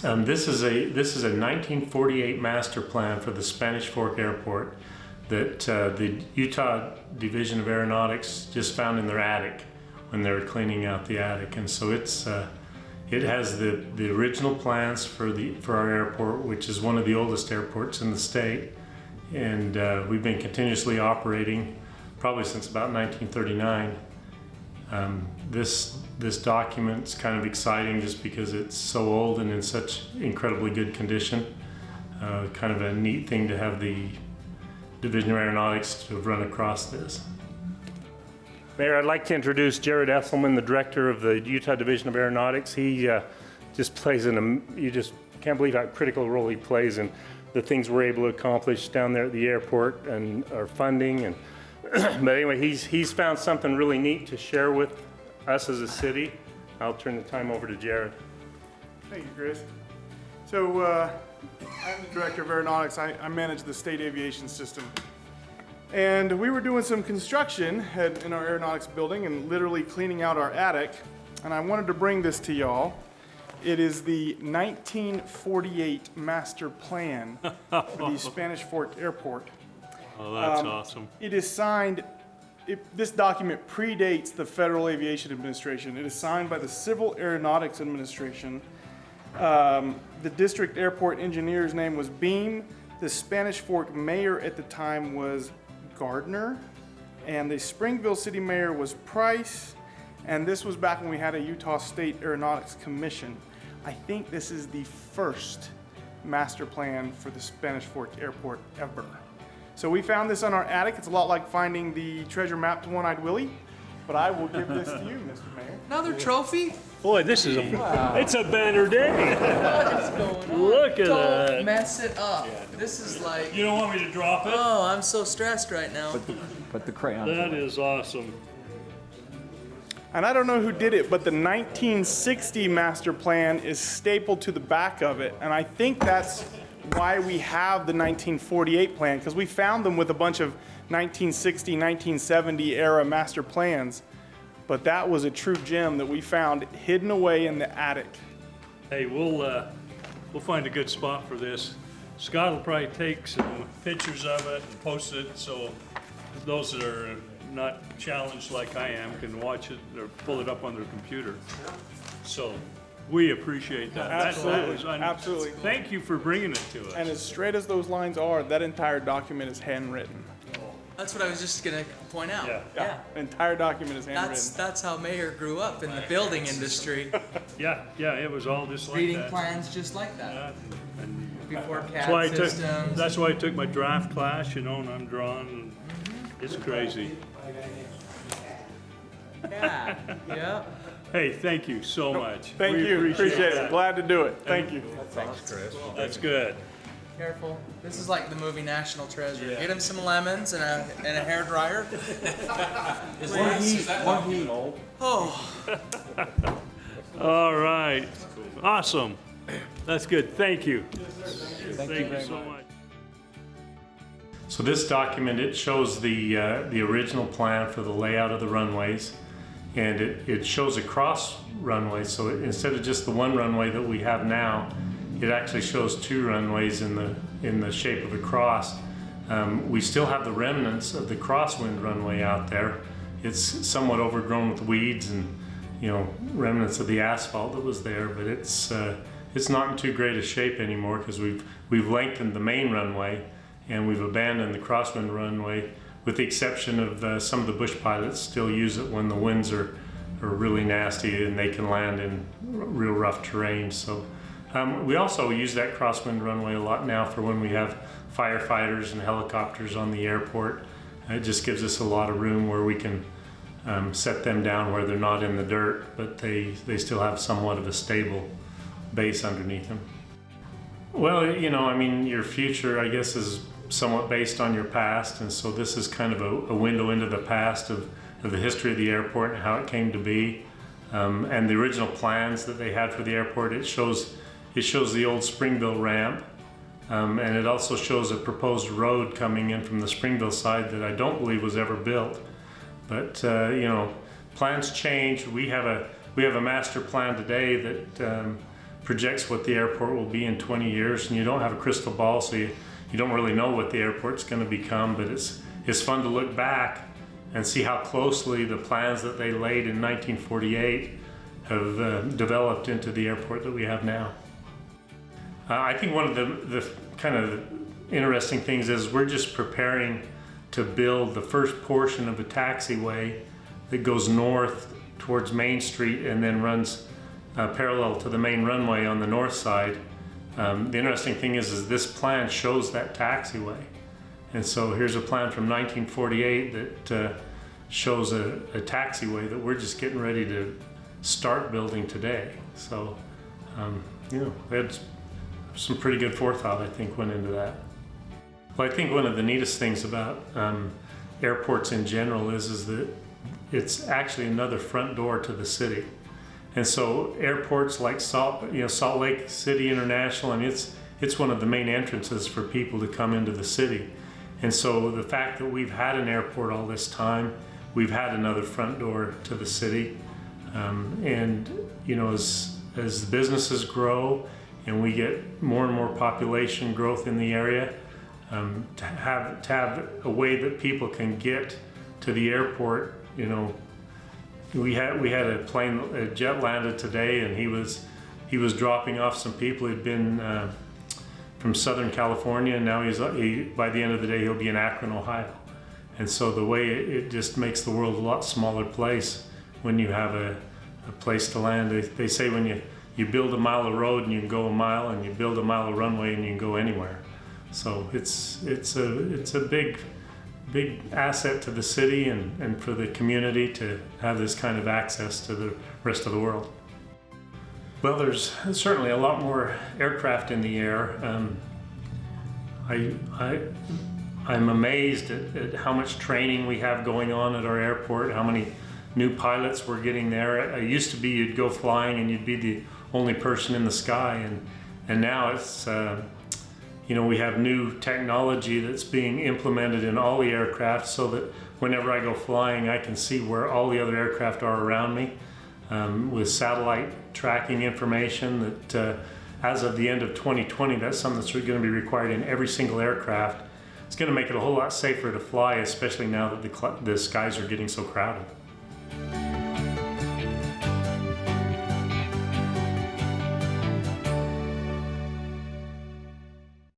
This is a 1948 master plan for the Spanish Fork Airport that the Utah Division of Aeronautics just found in their attic when they were cleaning out the attic, and so it has the original plans for our airport, which is one of the oldest airports in the state, and we've been continuously operating probably since about 1939. This document's kind of exciting just because it's so old and in such incredibly good condition. Kind of a neat thing to have the Division of Aeronautics to have run across this. Mayor, I'd like to introduce Jared Esselman, the director of the Utah Division of Aeronautics. He just plays you just can't believe how critical a role he plays in the things we're able to accomplish down there at the airport and our funding. And but anyway, he's found something really neat to share with us as a city. I'll turn the time over to Jared. Thank you, Chris. So I'm the director of aeronautics. I manage the state aviation system. And we were doing some construction in our aeronautics building and literally cleaning out our attic. And I wanted to bring this to y'all. It is the 1948 master plan for the Spanish Fork Airport. Oh, that's awesome. It is signed, this document predates the Federal Aviation Administration. It is signed by the Civil Aeronautics Administration. The district airport engineer's name was Beam. The Spanish Fork mayor at the time was Gardner. And the Springville city mayor was Price. And this was back when we had a Utah State Aeronautics Commission. I think this is the first master plan for the Spanish Fork Airport ever. So we found this on our attic. It's a lot like finding the treasure map to One-Eyed Willie, but I will give this to you, Mr. Mayor. Another trophy? Boy, this is it's a banner day. What is going on? Look at that. Don't mess it up. This is like, You don't want me to drop it? oh, I'm so stressed right now. But the crayons. That is awesome. And I don't know who did it, but the 1960 master plan is stapled to the back of it. And I think that's why we have the 1948 plan, because we found them with a bunch of 1960, 1970 era master plans. But that was a true gem that we found hidden away in the attic. Hey, we'll find a good spot for this. Scott will probably take some pictures of it and post it so those that are not challenged like I am can watch it or pull it up on their computer. So we appreciate that. Absolutely, absolutely. Thank you for bringing it to us. And as straight as those lines are, that entire document is handwritten. That's what I was just gonna point out. Yeah. The entire document is handwritten. That's how Mayor grew up in the building industry, Yeah, it was all just like reading that. plans just like that. Yeah, and Before that's why CAD systems. that's why I took my draft class, and I'm drawing. It's crazy. Yeah, yeah. Hey, thank you so much. Thank We you, appreciate it. that. Glad to do it. Thank you. That's good. Careful. This is like the movie National Treasure. Get him some lemons and a hair dryer. Oh, All right. Awesome. That's good. Thank you. Thank you so much. So this document, it shows the original plan for the layout of the runways, and it shows a cross runway. So instead of just the one runway that we have now, it actually shows two runways in the shape of a cross. We still have the remnants of the crosswind runway out there. It's somewhat overgrown with weeds and remnants of the asphalt that was there, but it's not in too great a shape anymore because we've lengthened the main runway and we've abandoned the crosswind runway, with the exception of some of the bush pilots still use it when the winds are really nasty and they can land in real rough terrain. So we also use that crosswind runway a lot now for when we have firefighters and helicopters on the airport. It just gives us a lot of room where we can set them down where they're not in the dirt, but they still have somewhat of a stable base underneath them. Well, your future, I guess, is somewhat based on your past, and so this is kind of a window into the past of the history of the airport and how it came to be. And the original plans that they had for the airport, it shows the old Springville ramp, and it also shows a proposed road coming in from the Springville side that I don't believe was ever built. But plans change. We have a master plan today that projects what the airport will be in 20 years, and you don't have a crystal ball, so you don't really know what the airport's going to become, but it's fun to look back and see how closely the plans that they laid in 1948 have developed into the airport that we have now. I think one of the kind of interesting things is we're just preparing to build the first portion of a taxiway that goes north towards Main Street and then runs parallel to the main runway on the north side. The interesting thing is this plan shows that taxiway. And so here's a plan from 1948 that shows a taxiway that we're just getting ready to start building today. So, we had some pretty good forethought, I think, went into that. Well, I think one of the neatest things about airports in general is that it's actually another front door to the city. And so airports like Salt Lake City International, and it's one of the main entrances for people to come into the city. And so the fact that we've had an airport all this time, we've had another front door to the city. And as businesses grow and we get more and more population growth in the area, to have a way that people can get to the airport, we had a jet landed today, and he was dropping off some people who'd been from Southern California, and now by the end of the day he'll be in Akron, Ohio. And so the way it just makes the world a lot smaller place when you have a place to land. They say when you build a mile of road and you can go a mile, and you build a mile of runway and you can go anywhere. So it's a big asset to the city and for the community to have this kind of access to the rest of the world. Well, there's certainly a lot more aircraft in the air. I'm amazed at how much training we have going on at our airport, how many new pilots we're getting there. It used to be you'd go flying and you'd be the only person in the sky, and now it's we have new technology that's being implemented in all the aircraft so that whenever I go flying, I can see where all the other aircraft are around me with satellite tracking information that as of the end of 2020, that's something that's going to be required in every single aircraft. It's going to make it a whole lot safer to fly, especially now that the skies are getting so crowded.